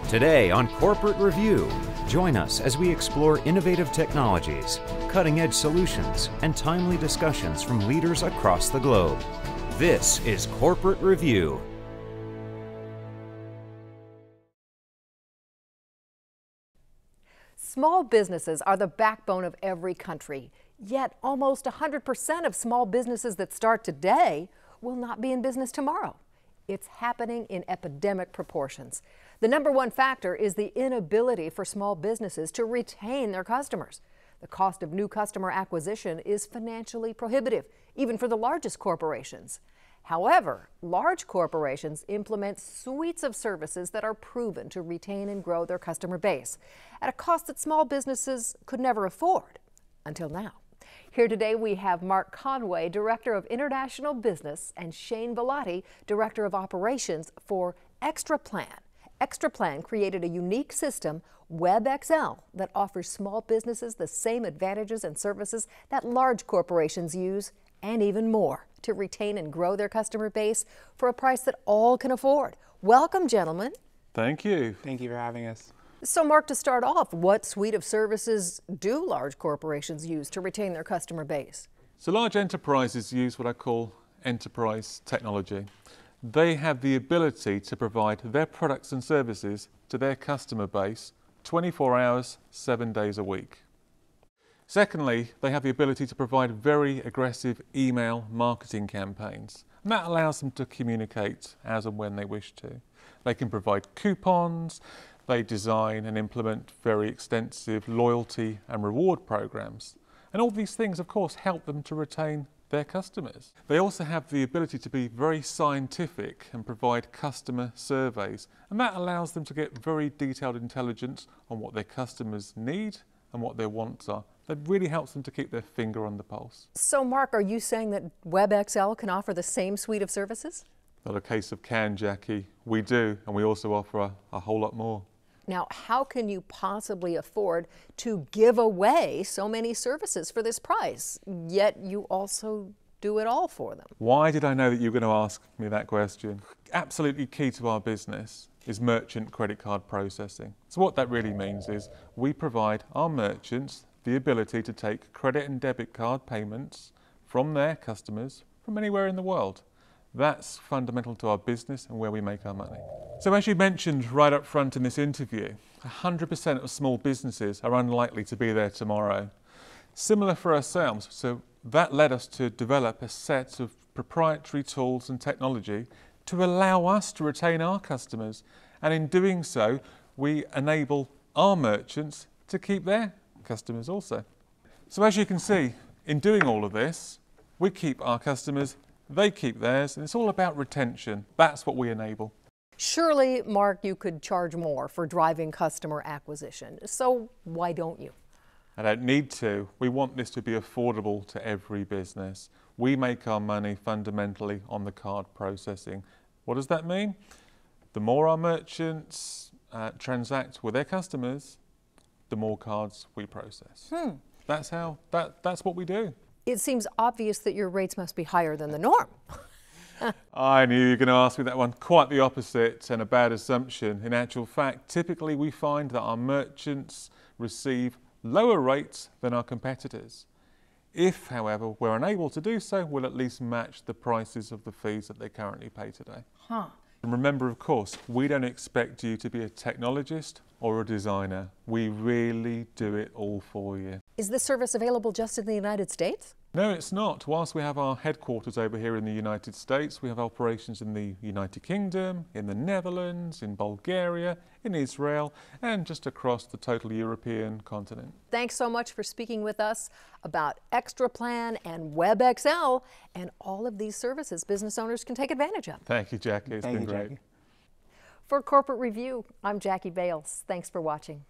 Today on Corporate Review, join us as we explore innovative technologies, cutting-edge solutions, and timely discussions from leaders across the globe. This is Corporate Review. Small businesses are the backbone of every country, yet almost 100% of small businesses that start today will not be in business tomorrow. It's happening in epidemic proportions. The number one factor is the inability for small businesses to retain their customers. The cost of new customer acquisition is financially prohibitive, even for the largest corporations. However, large corporations implement suites of services that are proven to retain and grow their customer base at a cost that small businesses could never afford, until now. Here today we have Mark Conway, Director of International Business, and Shane Velati, Director of Operations for XtraPlan. XtraPlan created a unique system, WebXL, that offers small businesses the same advantages and services that large corporations use, and even more, to retain and grow their customer base for a price that all can afford. Welcome, gentlemen. Thank you. Thank you for having us. So, Mark, to start off, what suite of services do large corporations use to retain their customer base? So large enterprises use what I call enterprise technology. They have the ability to provide their products and services to their customer base 24 hours, 7 days a week. Secondly, they have the ability to provide very aggressive email marketing campaigns, and that allows them to communicate as and when they wish to. They can provide coupons. They design and implement very extensive loyalty and reward programs. And all these things, of course, help them to retain their customers. They also have the ability to be very scientific and provide customer surveys. And that allows them to get very detailed intelligence on what their customers need and what their wants are. That really helps them to keep their finger on the pulse. So, Mark, are you saying that WebXL can offer the same suite of services? Not a case of can, Jackie. We do, and we also offer a whole lot more. Now, how can you possibly afford to give away so many services for this price, yet you also do it all for them? Why did I know that you were going to ask me that question? Absolutely key to our business is merchant credit card processing. So what that really means is we provide our merchants the ability to take credit and debit card payments from their customers from anywhere in the world. That's fundamental to our business and where we make our money. So as you mentioned right up front in this interview, 100% of small businesses are unlikely to be there tomorrow. Similar for ourselves, so that led us to develop a set of proprietary tools and technology to allow us to retain our customers. And in doing so, we enable our merchants to keep their customers also. So as you can see, in doing all of this, we keep our customers, they keep theirs, and it's all about retention. That's what we enable. Surely, Mark, you could charge more for driving customer acquisition. So why don't you? I don't need to. We want this to be affordable to every business. We make our money fundamentally on the card processing. What does that mean? The more our merchants transact with their customers, the more cards we process. That's what we do. It seems obvious that your rates must be higher than the norm. I knew you were going to ask me that one. Quite the opposite, and a bad assumption. In actual fact, typically we find that our merchants receive lower rates than our competitors. If, however, we're unable to do so, we'll at least match the prices of the fees that they currently pay today. And remember, of course, we don't expect you to be a technologist or a designer. We really do it all for you. Is this service available just in the United States? No, it's not. Whilst we have our headquarters over here in the United States, we have operations in the United Kingdom, in the Netherlands, in Bulgaria, in Israel, and just across the total European continent. Thanks so much for speaking with us about XtraPlan and WebXL and all of these services business owners can take advantage of. Thank you, Jackie. It's been great. For Corporate Review, I'm Jackie Bales. Thanks for watching.